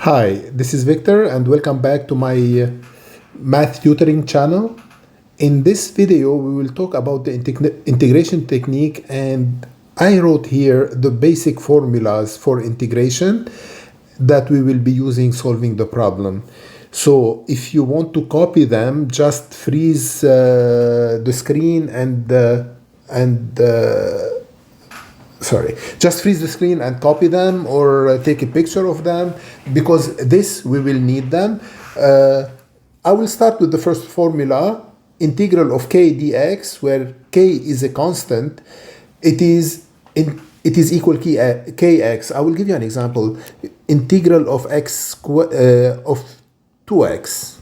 Hi, this is Victor and welcome back to my math tutoring channel. In this video, we will talk about the integration technique, and I wrote here the basic formulas for integration that we will be using solving the problem. So if you want to copy them, just freeze the screen just freeze the screen and copy them, or take a picture of them, because this we will need them. I will start with the first formula, integral of k dx, where k is a constant. It is equal kx. I will give you an example. Integral of of 2x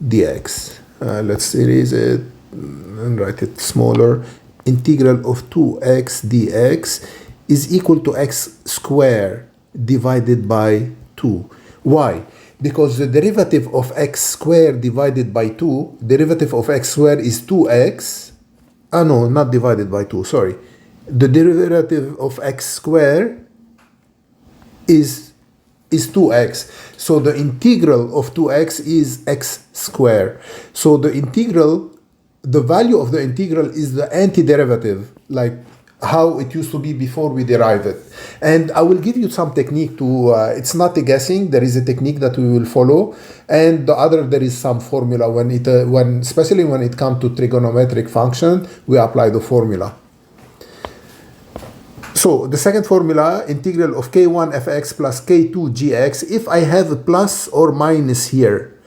dx. Let's erase it and write it smaller. Integral of 2x dx is equal to x squared divided by 2. Why? Because the derivative of x squared divided by 2, derivative of x squared is 2x. No, not divided by 2, sorry. The derivative of x squared is 2x. So the integral of 2x is x squared. So the value of the integral is the antiderivative, like how it used to be before we derive it. And I will give you some technique to, it's not a guessing, there is a technique that we will follow. And the other, there is some formula especially when it comes to trigonometric function, we apply the formula. So the second formula, integral of k1 fx plus k2 gx, if I have a plus or minus here,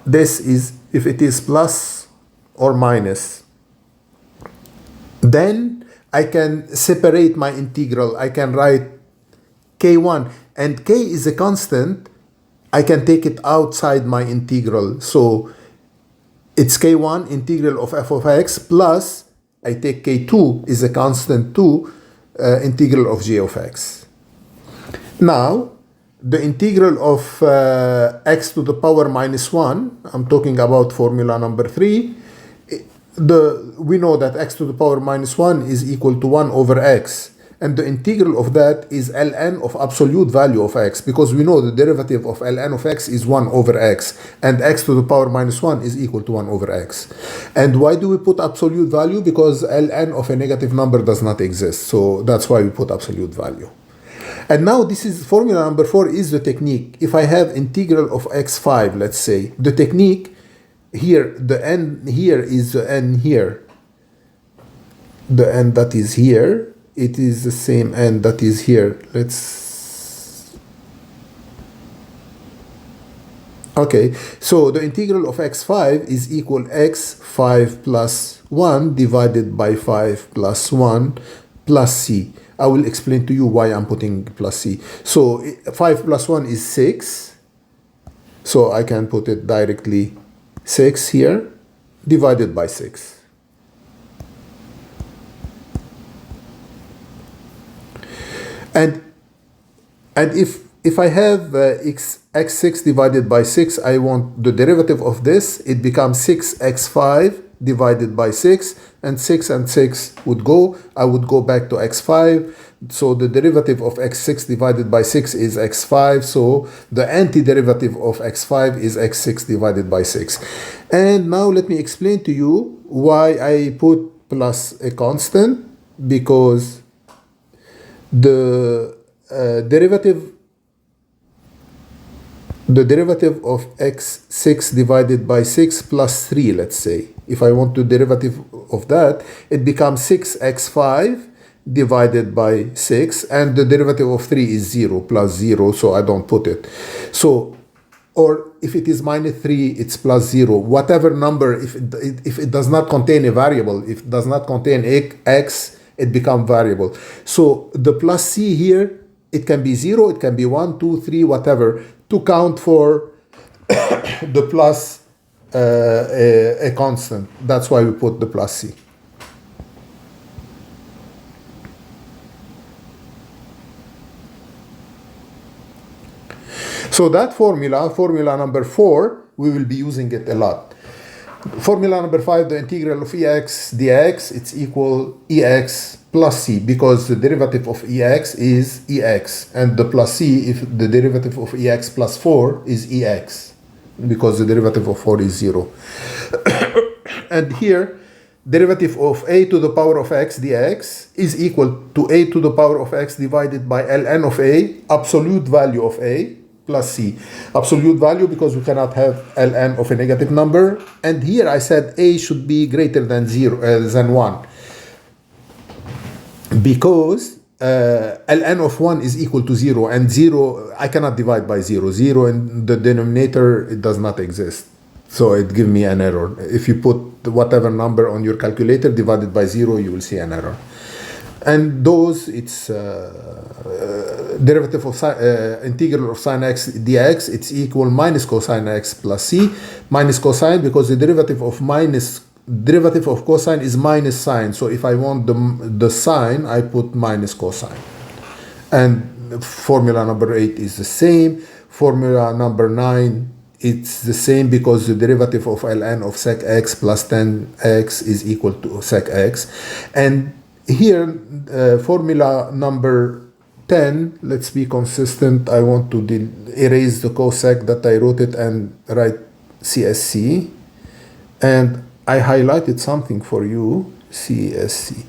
this is, if it is plus or minus, then I can separate my integral. I can write k1, and k is a constant. I can take it outside my integral. So it's k1 integral of f of x plus, I take k2 is a constant too, integral of g of x. Now, the integral of x to the power minus 1, I'm talking about formula number 3, we know that x to the power minus 1 is equal to 1 over x. And the integral of that is ln of absolute value of x, because we know the derivative of ln of x is 1 over x, and x to the power minus 1 is equal to 1 over x. And why do we put absolute value? Because ln of a negative number does not exist, so that's why we put absolute value. And now this is formula number 4 is the technique. If I have integral of x5, let's say, the technique here, the n here is the n here. The n that is here, it is the same n that is here. Okay, so the integral of x5 is equal x5 plus 1 divided by 5 plus 1 plus c. I will explain to you why I'm putting plus c. So 5 plus 1 is 6. So I can put it directly 6 here, divided by 6. And if I have x6 divided by 6, I want the derivative of this. It becomes 6x5 divided by 6, and 6 and 6 would go. I would go back to x5. So the derivative of x6 divided by 6 is x5. So the antiderivative of x5 is x6 divided by 6. And now let me explain to you why I put plus a constant, because the derivative of x6 divided by 6 plus 3, let's say, if I want the derivative of that, it becomes 6x5 divided by 6, and the derivative of 3 is 0, plus 0, so I don't put it. So, or if it is minus 3, it's plus 0. Whatever number, if it does not contain a variable, if it does not contain x, it becomes variable. So the plus c here, it can be 0, it can be 1, 2, 3, whatever, to count for the plus a constant. That's why we put the plus c. So that formula number 4, we will be using it a lot. Formula number 5, the integral of ex dx, it's equal ex plus c, because the derivative of ex is ex, and the plus c if the derivative of ex plus 4 is ex, because the derivative of 4 is 0. And here, derivative of a to the power of x dx is equal to a to the power of x divided by ln of a, absolute value of a, plus c. Absolute value because we cannot have ln of a negative number. And here I said a should be greater than 1. Because ln of 1 is equal to 0, and 0, I cannot divide by 0. 0 in the denominator, it does not exist. So it gives me an error. If you put whatever number on your calculator divided by 0, you will see an error. And those, it's derivative of integral of sine x dx, it's equal minus cosine x plus c. Minus cosine because the derivative of cosine is minus sine. So if I want the sine, I put minus cosine. And formula number 8 is the same. Formula number 9, it's the same because the derivative of ln of sec x plus tan x is equal to sec x. And here, formula number 10, let's be consistent. I want to erase the cosec that I wrote it and write CSC. And I highlighted something for you, CSC.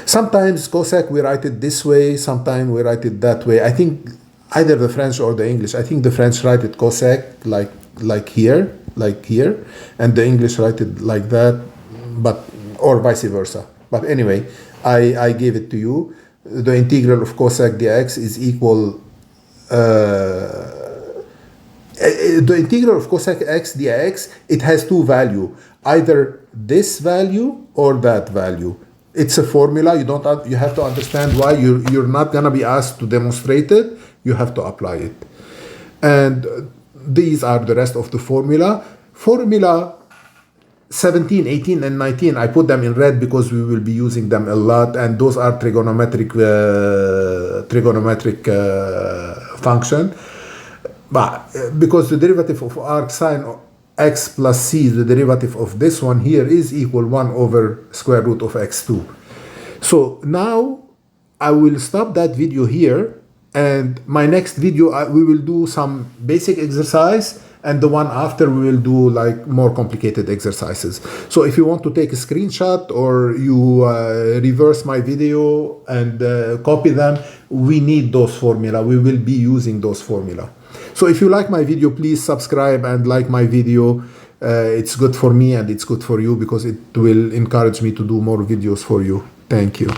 Sometimes cosec we write it this way, sometimes we write it that way. I think either the French or the English. I think the French write it cosec like here, and the English write it like that, but or vice versa. But anyway, I gave it to you. The integral of cosec dx is equal. The integral of cosec x dx, it has two values, either this value or that value. It's a formula. You have to understand why you're not gonna be asked to demonstrate it. You have to apply it. And these are the rest of the formula. Formula 17, 18, and 19, I put them in red because we will be using them a lot, and those are trigonometric function. But because the derivative of arc sine x plus c, the derivative of this one here is equal 1 over square root of x2. So now I will stop that video here, and my next video we will do some basic exercise, and the one after we will do like more complicated exercises. So if you want to take a screenshot or you reverse my video and copy them, we need those formula. We will be using those formula. So if you like my video, please subscribe and like my video. It's good for me and it's good for you because it will encourage me to do more videos for you. Thank you.